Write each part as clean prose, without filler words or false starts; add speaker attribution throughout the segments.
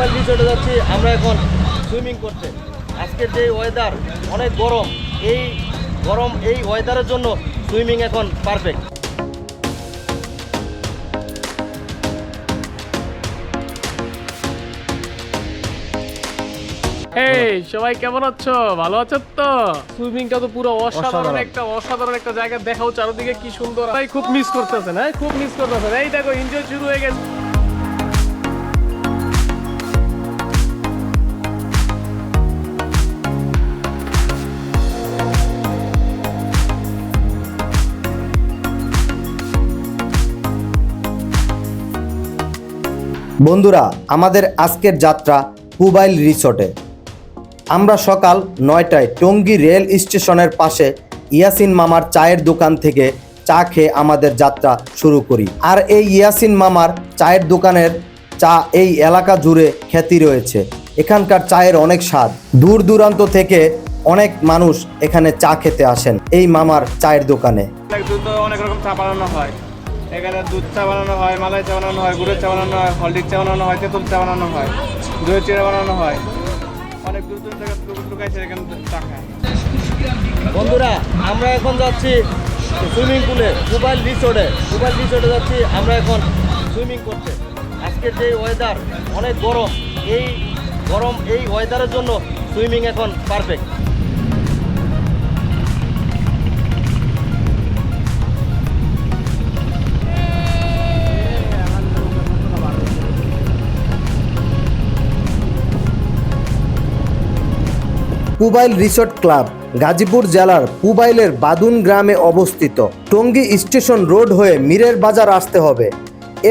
Speaker 1: পুবাইল রিসোর্টে যাচ্ছি আমরা এখন সুইমিং করতে। আজকের যে ওয়েদার অনেক গরম, এই ওয়েদারের জন্য সুইমিং এখন পারফেক্ট।
Speaker 2: সবাই কেমন আছো? ভালো আছো তো? সুইমিংটা তো পুরো অসাধারণ একটা জায়গা। দেখাও চারদিকে কি সুন্দর। ভাই খুব মিস করতেছেন, হ্যাঁ খুব মিস করতেছেন। এই দেখো এনজয় শুরু হয়ে গেছে।
Speaker 3: বন্ধুরা, আমাদের আজকের যাত্রা পুবাইল রিসোর্টে। আমরা সকাল 9টায় টঙ্গী রেল স্টেশনের পাশে ইয়াসিন মামার চায়ের দোকান থেকে চা খেয়ে আমাদের যাত্রা শুরু করি। আর এই ইয়াসিন মামার চায়ের দোকানের চা এই এলাকা জুড়ে খ্যাতি রয়েছে। এখানকার চায়ের অনেক স্বাদ। দূর দূরান্ত থেকে অনেক মানুষ এখানে চা খেতে আসেন এই মামার চায়ের দোকানে।
Speaker 2: অনেক রকম চা বানানো হয় এখানে। দুধ চা বানানো হয়, মালাই চা বানানো হয়, গুড়ের চা বানানো হয়, হলদির চা বানানো হয়, তেঁতুল চা বানানো হয়, দইয়ের চিড়া বানানো হয়। অনেক দূর দূর থেকে লোক এসে এখানে চা খায়।
Speaker 1: বন্ধুরা, আমরা এখন যাচ্ছি সুইমিং পুলে, পুবাইল রিসোর্টে যাচ্ছি আমরা এখন সুইমিং করতে। আজকের যে ওয়েদার অনেক গরম, এই ওয়েদারের জন্য সুইমিং এখন perfect.
Speaker 3: Pubail resort club Gazipur জেলার পুবাইলের বাদুন গ্রামে অবস্থিত। টঙ্গী স্টেশন রোড হয়ে মীরের বাজার আসতে হবে।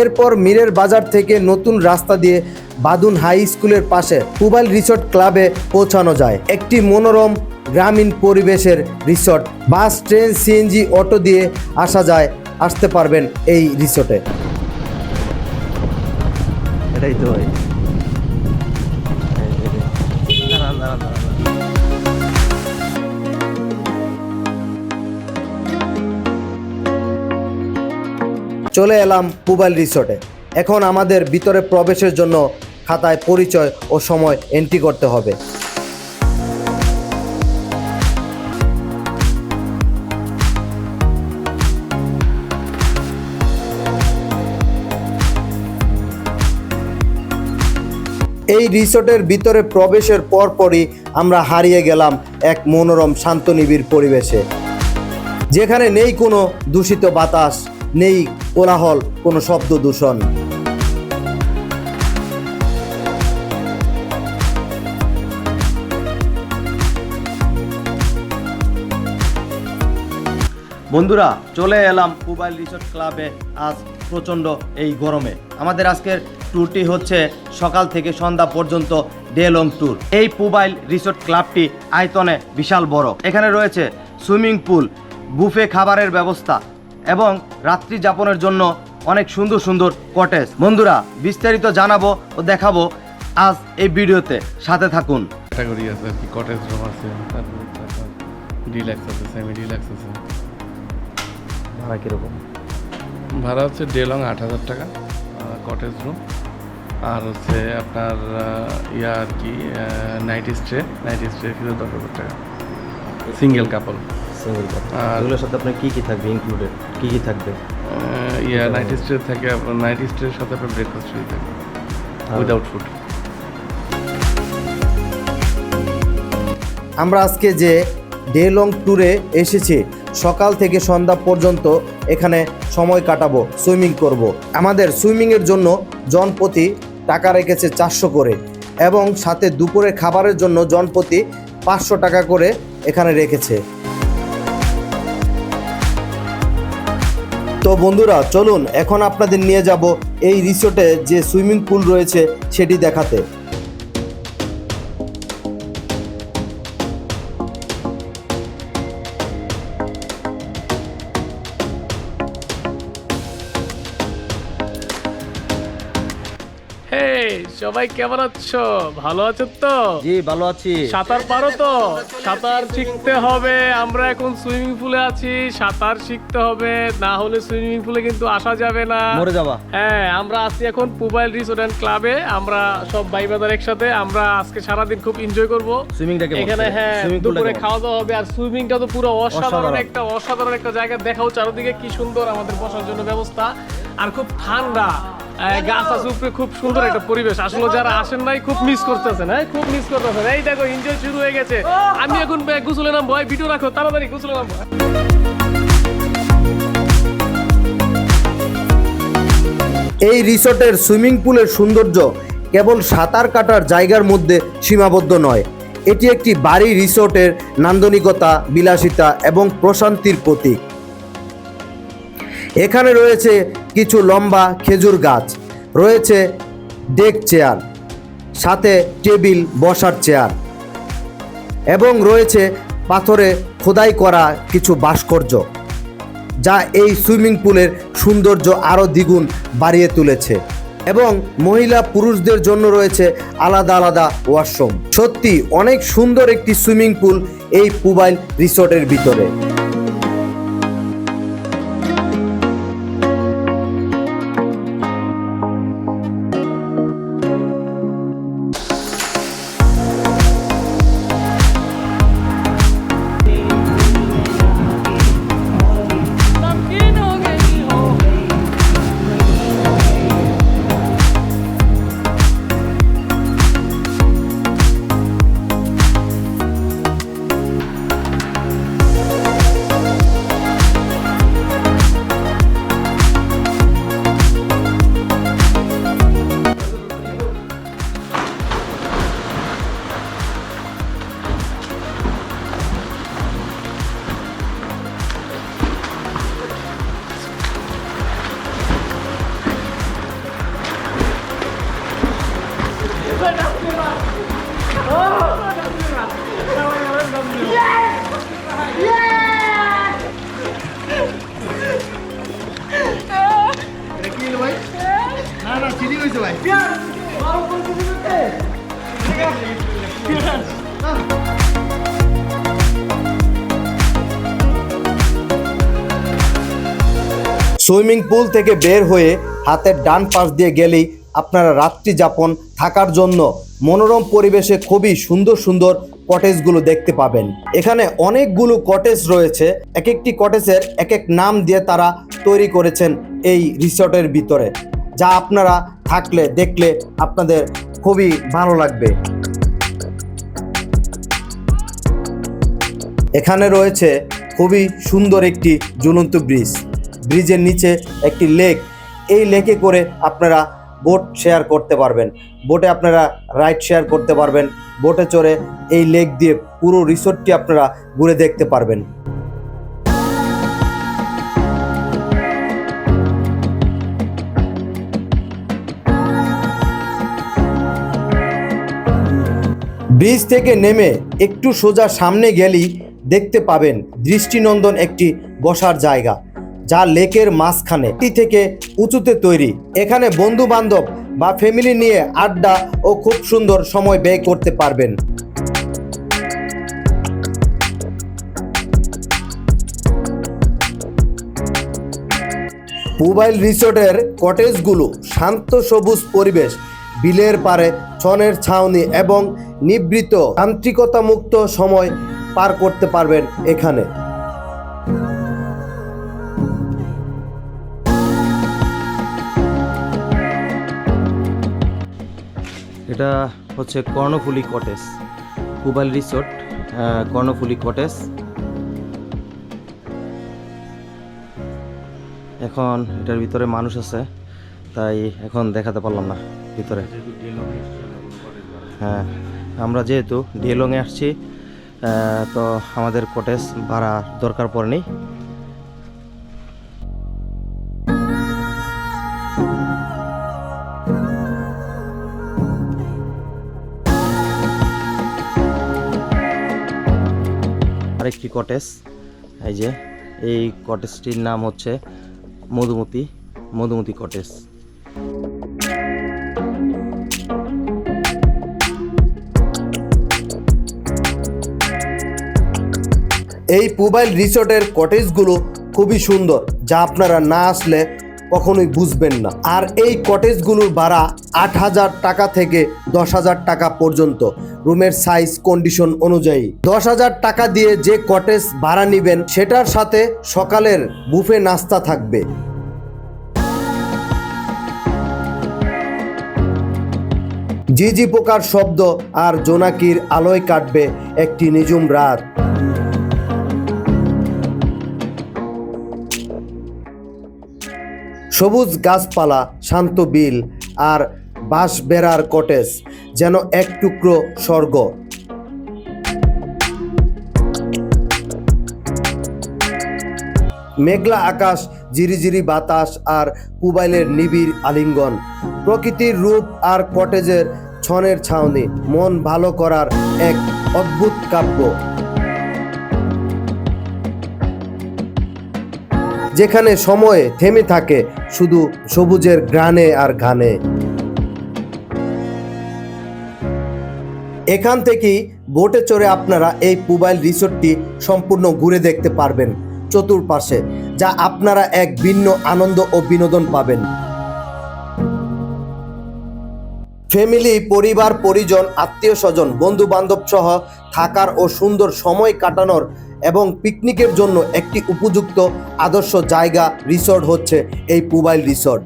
Speaker 3: এরপর মীরের বাজার থেকে নতুন রাস্তা দিয়ে বাদুন হাই স্কুলের পাশে পুবাইল রিসোর্ট ক্লাবে পৌঁছানো যায়। একটি মনোরম গ্রামীণ পরিবেশের রিসোর্ট। বাস, ট্রেন, সিএনজি, অটো দিয়ে আসতে পারবেন এই রিসোর্টে।
Speaker 1: এটাই তো ভাই।
Speaker 3: চলে এলাম পুবাইল রিসোর্টে। এখন আমাদের ভিতরে প্রবেশের জন্য খাতায় পরিচয় ও সময় এন্ট্রি করতে হবে। এই রিসোর্টের ভিতরে প্রবেশের পরপরই আমরা হারিয়ে গেলাম এক মনোরম শান্ত নিবিড় পরিবেশে, যেখানে নেই কোনো দূষিত বাতাস, নেই কোলাহল, কোনো শব্দ দূষণ। বন্ধুরা, চলে এলাম পুবাইল রিসোর্ট ক্লাবে আজ প্রচণ্ড এই গরমে। আমাদের আজকের ট্যুরটি হচ্ছে সকাল থেকে সন্ধ্যা পর্যন্ত ডে লং ট্যুর। এই পুবাইল রিসোর্ট ক্লাবটি আয়তনে বিশাল বড়। এখানে রয়েছে সুইমিং পুল, বুফে খাবারের ব্যবস্থা এবং রাত্রি যাপনের জন্য অনেক সুন্দর সুন্দর কটেজ। বন্ধুরা, বিস্তারিত জানাবো ও দেখাবো আজ এই ভিডিওতে, সাথে থাকুন।
Speaker 2: ক্যাটাগরি আছে আর কি, কটেজ রুম আছে, তারপর ডিলাক্স আছে, সেমি ডিলাক্স আছে।
Speaker 1: ভাড়া কীরকম?
Speaker 2: ভাড়া হচ্ছে ডে লং 8,000 টাকা কটেজ রুম। আর হচ্ছে আপনার আর কি নাইট স্টে ফিরে 10,000 টাকা সিঙ্গেল কাপল।
Speaker 1: আর এগুলোর সাথে আপনার কী থাকবে ইনক্লুডেড? কী থাকবে?
Speaker 2: নাইট স্টে থাকে, আপনার নাইট স্টের সাথে আপনার ব্রেকফাস্ট ফ্রি থাকে উইদাউট ফুড।
Speaker 3: আমরা আজকে যে ডে লং ট্যুরে এসেছি, সকাল থেকে সন্ধ্যা পর্যন্ত এখানে সময় কাটাবো, সুইমিং করব। আমাদের সুইমিংয়ের জন্য জনপ্রতি টাকা রেখেছে 400 করে এবং সাথে দুপুরে খাবারের জন্য জনপ্রতি 500 টাকা করে এখানে রেখেছে। তো বন্ধুরা, চলুন এখন আপনাদের নিয়ে যাব এই রিসোর্টে যে সুইমিং পুল রয়েছে সেটি দেখাতে।
Speaker 4: সবাই কেমন আছো? ভালো আছো তো?
Speaker 1: জি ভালো আছি।
Speaker 4: সাঁতার পারো তো? সাঁতার শিখতে হবে। আমরা এখন সুইমিং পুলে আছি, সাঁতার শিখতে হবে, না হলে সুইমিং পুলে কিন্তু আসা যাবে না।
Speaker 1: মরে যাবা।
Speaker 4: হ্যাঁ, আমরা আছি এখন পুবাইল রিসোর্ট অ্যান্ড ক্লাবে। আমরা সব ভাই ব্রাদার একসাথে। আমরা আজকে সারাদিন খুব এনজয় করব
Speaker 1: সুইমিংটাকে
Speaker 4: এখানে। হ্যাঁ, দুপুরে খাওয়া দাওয়া হবে। আর সুইমিংটা তো পুরো অসাধারণ একটা জায়গা। দেখাও চারদিকে কি সুন্দর আমাদের বসার জন্য ব্যবস্থা, আর খুব ঠান্ডা, গাছ আছে উপরে, খুব সুন্দর একটা পরিবেশ। আসলে যারা আসেন নাই খুব মিস করতেছেন। হ্যাঁ, খুব মিস করতেছেন। এই দেখো এনজয় শুরু হয়ে গেছে। আমি এখন গোসলে নামবো। ভিডিও রাখো, তাড়াতাড়ি গোসলে নামবো।
Speaker 3: এই রিসোর্টের সুইমিং পুলের সৌন্দর্য কেবল সাঁতার কাটার জায়গার মধ্যে সীমাবদ্ধ নয়, এটি একটি বাড়ি রিসোর্টের নান্দনিকতা, বিলাসিতা এবং প্রশান্তির প্রতীক। এখানে রয়েছে কিছু লম্বা খেজুর গাছ, রয়েছে ডেক চেয়ার, সাথে টেবিল বসার চেয়ার এবং রয়েছে পাথরে খোদাই করা কিছু ভাস্কর্য, যা এই সুইমিং পুলের সৌন্দর্য আরও দ্বিগুণ বাড়িয়ে তুলেছে। এবং মহিলা পুরুষদের জন্য রয়েছে আলাদা আলাদা ওয়াশরুম। সত্যি অনেক সুন্দর একটি সুইমিং পুল এই পুবাইল রিসোর্টের ভিতরে। সুইমিং পুল থেকে বের হয়ে হাতের ডান পাশ দিয়ে গেলেই আপনারা রাত্রি যাপন থাকার জন্য মনোরম পরিবেশে খুবই সুন্দর সুন্দর কটেজগুলো দেখতে পাবেন। এখানে অনেকগুলো কটেজ রয়েছে, এক একটি কটেজের এক এক নাম দিয়ে তারা তৈরি করেছেন এই রিসর্টের ভিতরে, যা আপনারা থাকলে দেখলে আপনাদের খুবই ভালো লাগবে। এখানে রয়েছে খুবই সুন্দর একটি ঝুলন্ত ব্রিজ, ব্রিজের নিচে একটি লেক। এই লেকে করে আপনারা বোট শেয়ার করতে পারবেন, বোটে আপনারা রাইড শেয়ার করতে পারবেন, বোটে চড়ে এই লেক দিয়ে পুরো রিসোর্টটি আপনারা ঘুরে দেখতে পারবেন। ব্রিজ থেকে নেমে একটু সোজা সামনে গেলেই দেখতে পাবেন দৃষ্টিনন্দন একটি বসার জায়গা, যা লেকের মাঝখানে থেকে উঁচুতে তৈরি। এখানে বন্ধু বান্ধব বা ফ্যামিলি নিয়ে আড্ডা ও খুব সুন্দর সময় ব্যয় করতে পারবেন। পুবাইল রিসোর্টের কটেজগুলো শান্ত সবুজ পরিবেশ, বিলের পাড়ে ছনের ছাউনি এবং নিভৃত যান্ত্রিকতা মুক্ত সময় পার করতে পারবেন এখানে। এটা হচ্ছে Karnaphuli cottage, Pubail resort Karnaphuli cottage. এখন এটার ভিতরে মানুষ আছে, তাই এখন দেখাতে পারলাম না ভিতরে। হ্যাঁ, আমরা যেহেতু ডিএলংয়ে আসছি, তো আমাদের কটেজ ভাড়া দরকার পড়েনি। আরেকটি কটেজ, এই যে এই কটেজটির নাম হচ্ছে মধুমতি কটেজ। এই পুবাইল রিসোর্টের কটেজগুলো খুবই সুন্দর, যা আপনারা না আসলে কখনোই বুঝবেন না। আর এই কটেজগুলোর ভাড়া 8,000 টাকা থেকে 10,000 টাকা পর্যন্ত, রুমের সাইজ কন্ডিশন অনুযায়ী। 10,000 টাকা দিয়ে যে কটেজ ভাড়া নেবেন সেটার সাথে সকালের বুফে নাস্তা থাকবে। ঝিঝি পোকার শব্দ আর জোনাকির আলোয় কাটবে একটি নিঝুম রাত। সবুজ গাছপালা, শান্ত বিল আর বাঁশ বেড়ার কটেজ যেন এক টুকরো স্বর্গ। মেঘলা আকাশ, ঝিরিঝিরি বাতাস আর পুবাইলের নিবিড় আলিঙ্গন, প্রকৃতির রূপ আর কটেজের ছনের ছাউনি মন ভালো করার এক অদ্ভুত কাব্য, যেখানে সময় থেমে থাকে শুধু সবুজের গ্রানে আর গানে। এখান থেকেই বোটে চড়ে আপনারা এই পুবাইল রিসোর্টটি সম্পূর্ণ ঘুরে দেখতে পারবেন চতুর্পাশে, যা আপনারা এক ভিন্ন আনন্দ ও বিনোদন পাবেন। ফ্যামিলি, পরিবার পরিজন, আত্মীয় স্বজন, বন্ধু বান্ধব সহ থাকার ও সুন্দর সময় কাটানোর এবং পিকনিকের জন্য একটি উপযুক্ত আদর্শ জায়গা রিসোর্ট হচ্ছে এই পুবাইল রিসোর্ট।